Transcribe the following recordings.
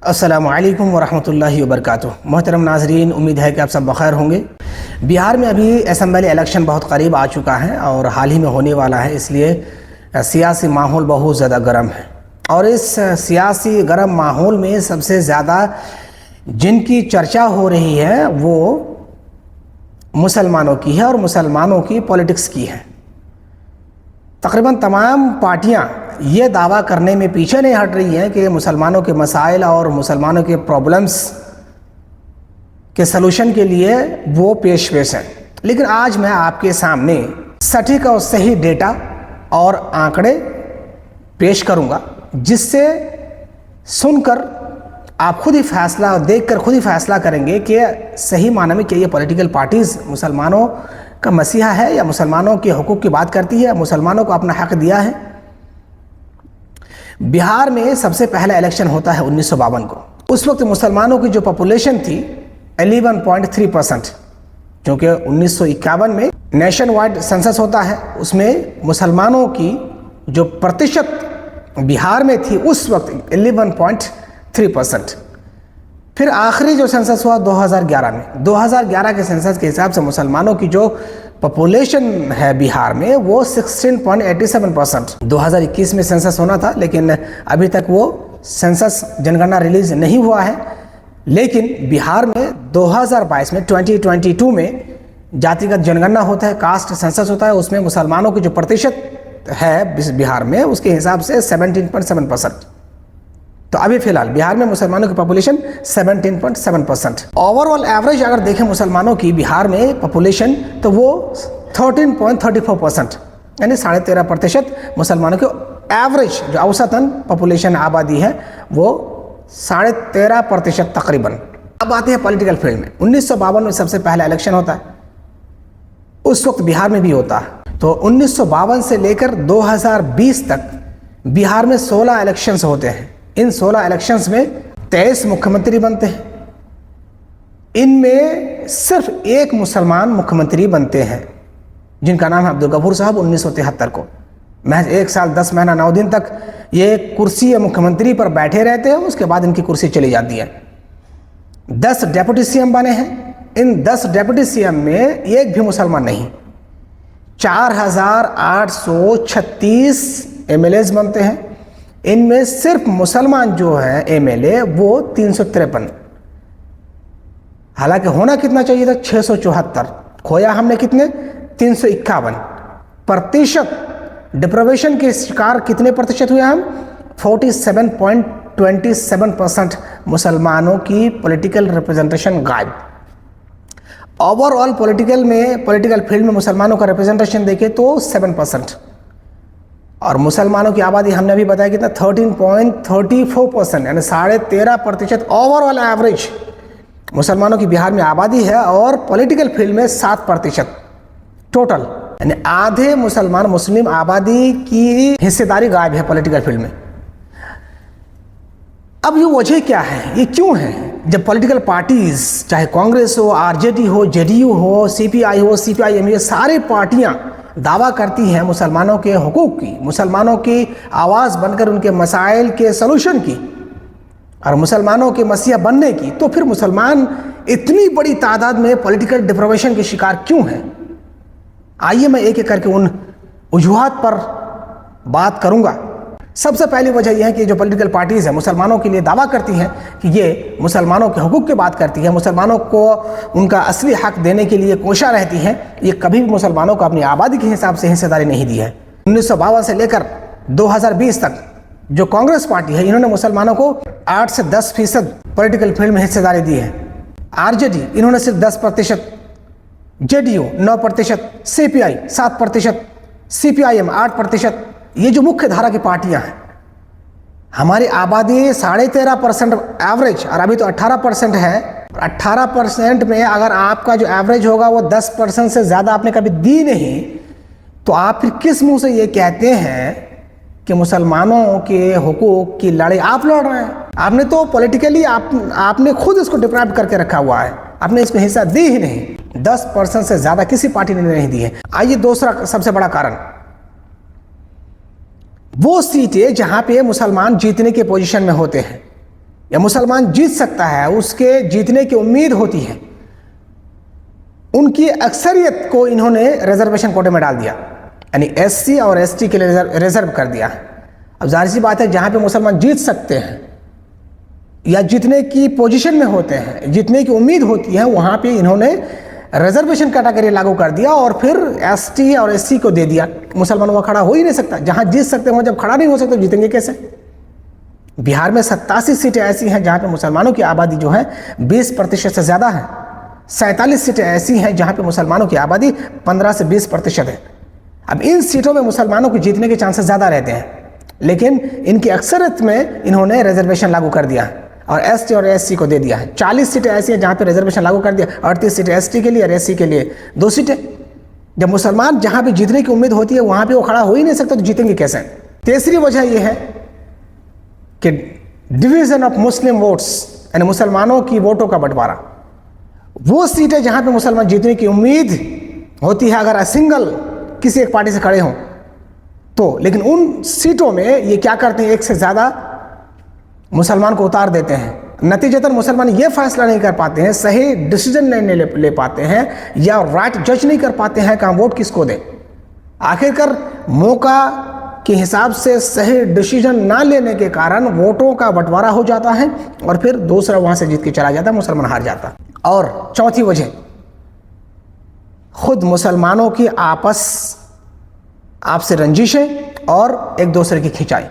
अस्सलामु अलैकुम वरहमतुल्लाहि वबरकातुह। मोहतरम नाजरीन, उम्मीद है कि आप सब बखैर होंगे। बिहार में अभी असेंबली इलेक्शन बहुत करीब आ चुका है और हाल ही में होने वाला है, इसलिए सियासी माहौल बहुत ज़्यादा गर्म है। और इस सियासी गर्म माहौल में सबसे ज़्यादा जिनकी चर्चा हो रही है वो मुसलमानों की है और मुसलमानों की पॉलिटिक्स की है। तकरीबन तमाम पार्टियां ये दावा करने में पीछे नहीं हट रही हैं कि मुसलमानों के मसाइल और मुसलमानों के प्रॉब्लम्स के सलूशन के लिए वो पेश हैं। लेकिन आज मैं आपके सामने सटीक और सही डेटा और आंकड़े पेश करूंगा, जिससे सुनकर आप खुद ही फैसला देखकर खुद ही फैसला करेंगे कि सही माने में क्या ये पॉलिटिकल पार्टीज़ मुसलमानों का मसीहा है या मुसलमानों के हुकूक की बात करती है, मुसलमानों को अपना हक दिया है। बिहार में सबसे पहला इलेक्शन होता है 1952 को। उस वक्त मुसलमानों की जो पॉपुलेशन थी 11.3%, क्योंकि 1951 में नेशन वाइड सेंसस होता है, उसमें मुसलमानों की जो प्रतिशत बिहार में थी उस वक्त 11.3%। फिर आखिरी जो सेंसस हुआ 2011 में, 2011 के सेंसस के हिसाब से मुसलमानों की जो पॉपुलेशन है बिहार में वो 16.87%। 2021 में सेंसस होना था, लेकिन अभी तक वो सेंसस जनगणना रिलीज नहीं हुआ है। लेकिन बिहार में 2022 में 2022 में जातिगत जनगणना होता है, कास्ट सेंसस होता है, उसमें मुसलमानों की जो प्रतिशत है बिहार में उसके हिसाब से 17.7%। तो अभी फिलहाल बिहार में मुसलमानों की पॉपुलेशन 17.7%। ओवरऑल एवरेज अगर देखें मुसलमानों की बिहार में पॉपुलेशन तो वो 13.34%, यानी 13.5% मुसलमानों के एवरेज जो औसतन पॉपुलेशन आबादी है वो 13.5% तकरीबन। अब आते हैं पॉलिटिकल फील्ड में। 1952 में सबसे पहला इलेक्शन होता है, उस वक्त बिहार में भी होता है। तो 1952 से लेकर 2020 तक बिहार में 16 इलेक्शंस होते हैं। इन 16 इलेक्शंस में 23 मुख्यमंत्री बनते हैं। इनमें सिर्फ एक मुसलमान मुख्यमंत्री बनते हैं, जिनका नाम है अब्दुल गफूर साहब। 1973 को महज 1 साल 10 महीना 9 दिन तक ये कुर्सी मुख्यमंत्री पर बैठे रहते हैं, उसके बाद इनकी कुर्सी चली जाती है। 10 डेप्यूटी सीएम बने हैं। इन 10 डेप्यूटी सीएम में एक भी मुसलमान नहीं। 4836 एमएलएज बनते हैं। इनमें सिर्फ मुसलमान जो है एमएलए वो 353। हालांकि होना कितना चाहिए था 674, खोया हमने कितने 351%। डिप्रावेशन के शिकार कितने प्रतिशत हुए हम 47.27% मुसलमानों की पॉलिटिकल रिप्रेजेंटेशन गायब। ओवरऑल पॉलिटिकल फील्ड में मुसलमानों का रिप्रेजेंटेशन देखें तो 7%। और मुसलमानों की आबादी हमने अभी बताया कितना 13.34%, यानी 13.5% ओवरऑल एवरेज मुसलमानों की बिहार में आबादी है। और पॉलिटिकल फील्ड में 7% टोटल, यानी आधे मुस्लिम आबादी की हिस्सेदारी गायब है पॉलिटिकल फील्ड में। अब ये वजह क्या है, ये क्यों है? जब पॉलिटिकल पार्टीज चाहे कांग्रेस हो, आरजेडी हो, जेडीयू हो, सीपीआई हो, सीपीआईएम, ये सारी पार्टियां दावा करती हैं मुसलमानों के हुकूक की, मुसलमानों की आवाज़ बनकर उनके मसाइल के सलूशन की और मुसलमानों के मसीहा बनने की। तो फिर मुसलमान इतनी बड़ी तादाद में पॉलिटिकल डिप्रावेशन के शिकार क्यों हैं? आइए मैं एक एक करके उन वजूहात पर बात करूंगा। सबसे पहली वजह यह है कि जो पॉलिटिकल पार्टीज़ हैं मुसलमानों के लिए दावा करती हैं कि ये मुसलमानों के हुकूक की बात करती है, मुसलमानों को उनका असली हक देने के लिए कोशा रहती हैं, ये कभी भी मुसलमानों को अपनी आबादी के हिसाब से हिस्सेदारी नहीं दी है। 1952 से लेकर 2020 तक जो कांग्रेस पार्टी है इन्होंने मुसलमानों को 8 से 10% पॉलिटिकल फील्ड में हिस्सेदारी दी है। आरजेडी इन्होंने सिर्फ 10%, जेडीयू 9%, सीपीआई 7%, सीपीआईएम 8%। ये जो मुख्य धारा की पार्टियां हैं, हमारी आबादी 13.5% एवरेज, और अभी तो 18% है। 18% में अगर आपका जो एवरेज होगा वो 10% से ज़्यादा आपने कभी दी नहीं, तो आप फिर किस मुंह से ये कहते हैं कि मुसलमानों के हुकूक की लड़ाई आप लड़ रहे हैं? आपने तो पॉलिटिकली आपने खुद इसको डिप्राइव करके रखा हुआ है, आपने इसमें हिस्सा दी ही नहीं। 10% से ज़्यादा किसी पार्टी ने नहीं दी है। आइए दूसरा सबसे बड़ा कारण, वो सीटें जहां पे मुसलमान जीतने के पोजीशन में होते हैं, या मुसलमान जीत सकता है, उसके जीतने की उम्मीद होती है, उनकी अक्सरियत को इन्होंने रिजर्वेशन कोटे में डाल दिया, यानी एससी और एसटी के लिए रिजर्व कर दिया। अब जाहिर सी बात है, जहाँ पे मुसलमान जीत सकते हैं या जीतने की पोजीशन में होते हैं, जीतने की उम्मीद होती है, वहाँ पे इन्होंने रिजर्वेशन कैटेगरी लागू कर दिया और फिर एसटी और एससी को दे दिया। मुसलमान वहाँ खड़ा हो ही नहीं सकता। जहाँ जीत सकते हैं जब खड़ा नहीं हो सकते, जीतेंगे कैसे? बिहार में 87 सीटें ऐसी हैं जहाँ पे मुसलमानों की आबादी जो है 20% से ज़्यादा है। 47 सीटें ऐसी हैं जहाँ पे मुसलमानों की आबादी 15 से 20% है। अब इन सीटों में मुसलमानों को जीतने के चांसेस ज़्यादा रहते हैं, लेकिन इनकी अक्सरियत में इन्होंने रिजर्वेशन लागू कर दिया और एसटी और एससी को दे दिया है। 40 सीटें ऐसी हैं जहाँ पे रिजर्वेशन लागू कर दिया, 38 सीटें एसटी के लिए और एससी के लिए 2 सीटें। जब मुसलमान जहाँ पे जीतने की उम्मीद होती है वहाँ पे वो खड़ा हो ही नहीं सकता, तो जीतेंगे कैसे? तीसरी वजह यह है कि डिवीजन ऑफ मुस्लिम वोट्स, यानी मुसलमानों की वोटों का बंटवारा। वो सीटें जहाँ पे मुसलमान जीतने की उम्मीद होती है अगर सिंगल किसी एक पार्टी से खड़े हों तो, लेकिन उन सीटों में ये क्या करते हैं, एक से ज़्यादा मुसलमान को उतार देते हैं। नतीजतन मुसलमान ये फैसला नहीं कर पाते हैं, सही डिसीजन नहीं ले पाते हैं या राइट जज नहीं कर पाते हैं कि हम वोट किसको दें। आखिरकार मौका के हिसाब से सही डिसीजन ना लेने के कारण वोटों का बंटवारा हो जाता है और फिर दूसरा वहाँ से जीत के चला जाता है, मुसलमान हार जाता है। और चौथी वजह, खुद मुसलमानों की आपसे रंजिशें और एक दूसरे की खिंचाई।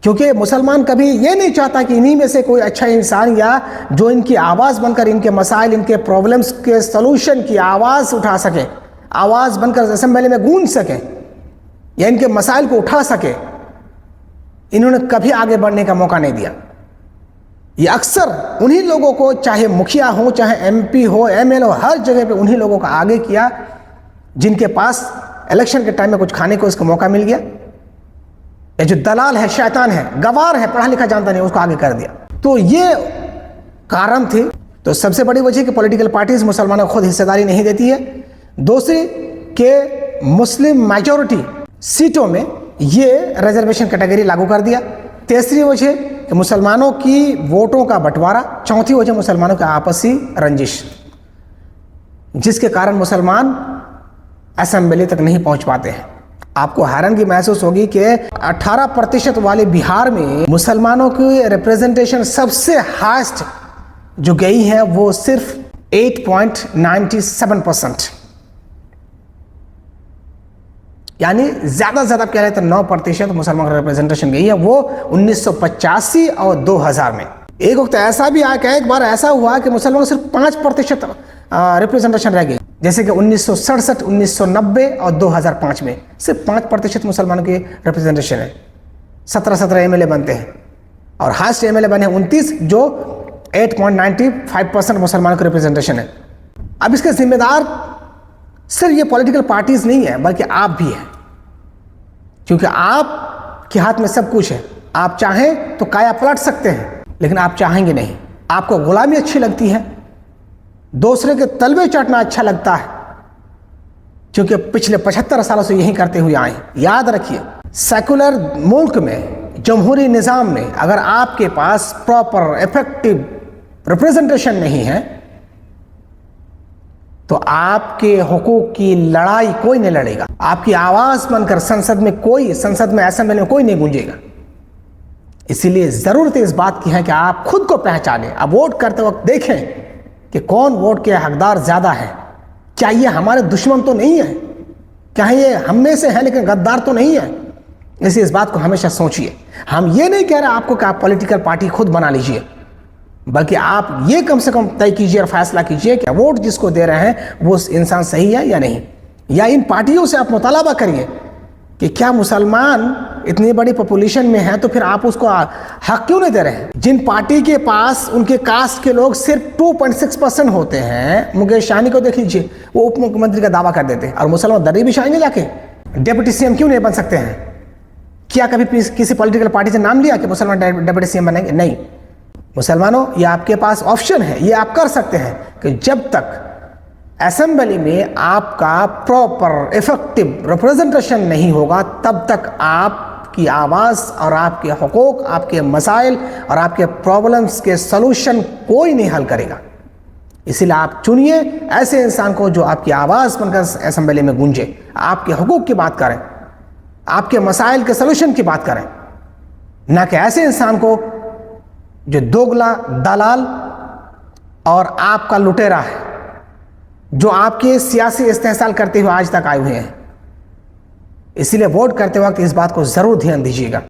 क्योंकि मुसलमान कभी ये नहीं चाहता कि इन्हीं में से कोई अच्छा इंसान या जो इनकी आवाज़ बनकर इनके मसाइल, इनके प्रॉब्लम्स के सलूशन की आवाज़ उठा सके, आवाज़ बनकर असेंबली में गूंज सके या इनके मसाइल को उठा सके, इन्होंने कभी आगे बढ़ने का मौका नहीं दिया। ये अक्सर उन्हीं लोगों को, चाहे मुखिया हो, चाहे एमपी हो, एमएलए हो, हर जगह पे उन्हीं लोगों का आगे किया जिनके पास इलेक्शन के टाइम में कुछ खाने को इसका मौका मिल गया। ये जो दलाल है, शैतान है, गवार है, पढ़ा लिखा जानता नहीं, उसको आगे कर दिया। तो ये कारण थे। तो सबसे बड़ी वजह कि पॉलिटिकल पार्टीज मुसलमानों को खुद हिस्सेदारी नहीं देती है। दूसरी कि मुस्लिम मेजॉरिटी सीटों में ये रिजर्वेशन कैटेगरी लागू कर दिया। तीसरी वजह कि मुसलमानों की वोटों का बंटवारा। चौथी वजह मुसलमानों का आपसी रंजिश, जिसके कारण मुसलमान असेंबली तक नहीं पहुंच पाते हैं। आपको हैरानगी महसूस होगी कि 18% वाले बिहार में मुसलमानों की रिप्रेजेंटेशन सबसे हाईएस्ट जो गई है वो सिर्फ 8.97%, यानी ज़्यादा से ज़्यादा कह रहे तो 9% मुसलमान रिप्रेजेंटेशन गई है, वो 1985 और 2000 में। एक वक्त ऐसा भी आया कि एक बार ऐसा हुआ कि मुसलमानों सिर्फ 5% रिप्रेजेंटेशन रह गई, जैसे कि 1967, 1990 और 2005 में सिर्फ 5% मुसलमानों की रिप्रेजेंटेशन है। 17 एमएलए बनते हैं और हाईएस्ट एमएलए बने 29, जो 8.95% मुसलमानों की रिप्रेजेंटेशन है। अब इसके जिम्मेदार सिर्फ ये पॉलिटिकल पार्टीज नहीं है, बल्कि आप भी हैं, क्योंकि आपके हाथ में सब कुछ है। आप चाहें तो काया पलट सकते हैं, लेकिन आप चाहेंगे नहीं। आपको गुलामी अच्छी लगती है, दूसरे के तलवे चाटना अच्छा लगता है, क्योंकि पिछले 75 सालों से यही करते हुए आए हैं। याद रखिए, सेकुलर मुल्क में, जमहूरी निज़ाम में, अगर आपके पास प्रॉपर इफेक्टिव रिप्रेजेंटेशन नहीं है तो आपके हुकूक की लड़ाई कोई नहीं लड़ेगा। आपकी आवाज़ बनकर संसद में असेंबली में कोई नहीं गूंजेगा। इसीलिए ज़रूरत इस बात की है कि आप खुद को पहचानें। अब वोट करते वक्त देखें कि कौन वोट के हकदार ज़्यादा है। क्या ये हमारे दुश्मन तो नहीं है? क्या ये हम में से है लेकिन गद्दार तो नहीं है? इसलिए इस बात को हमेशा सोचिए। हम ये नहीं कह रहे आपको कि आप पॉलिटिकल पार्टी खुद बना लीजिए, बल्कि आप ये कम से कम तय कीजिए और फैसला कीजिए कि वोट जिसको दे रहे हैं वो इंसान सही है या नहीं। या इन पार्टियों से आप मुतालबा करिए कि क्या मुसलमान इतनी बड़ी पॉपुलेशन में है तो फिर आप उसको हक क्यों नहीं दे रहे हैं? जिन पार्टी के पास उनके कास्ट के लोग सिर्फ 2.6% होते हैं, मुकेश सहनी को देख लीजिए, वो उप मुख्यमंत्री का दावा कर देते हैं, और मुसलमान दर्री भी शाएंगे जाके। डिप्टी सीएम क्यों नहीं बन सकते हैं? क्या कभी किसी पॉलिटिकल पार्टी से नाम लिया कि मुसलमान डिप्टी सीएम बनेंगे? नहीं। मुसलमानों, ये आपके पास ऑप्शन है, ये आप कर सकते हैं कि जब तक असेंबली में आपका प्रॉपर इफेक्टिव रिप्रेजेंटेशन नहीं होगा तब तक आपकी आपकी आवाज़ और आपके हुकूक, आपके मसाइल और आपके प्रॉब्लम्स के सलूशन कोई नहीं हल करेगा। इसीलिए आप चुनिए ऐसे इंसान को जो आपकी आवाज़ बनकर असेंबली में गूंजे, आपके हुकूक की बात करें, आपके मसाइल के सलूशन की बात करें, ना कि ऐसे इंसान को जो दोगला, दलाल और आपका लुटेरा है, जो आपके सियासी इस्तेहसाल करते हुए आज तक आए हुए हैं। इसीलिए वोट करते वक्त इस बात को ज़रूर ध्यान दीजिएगा।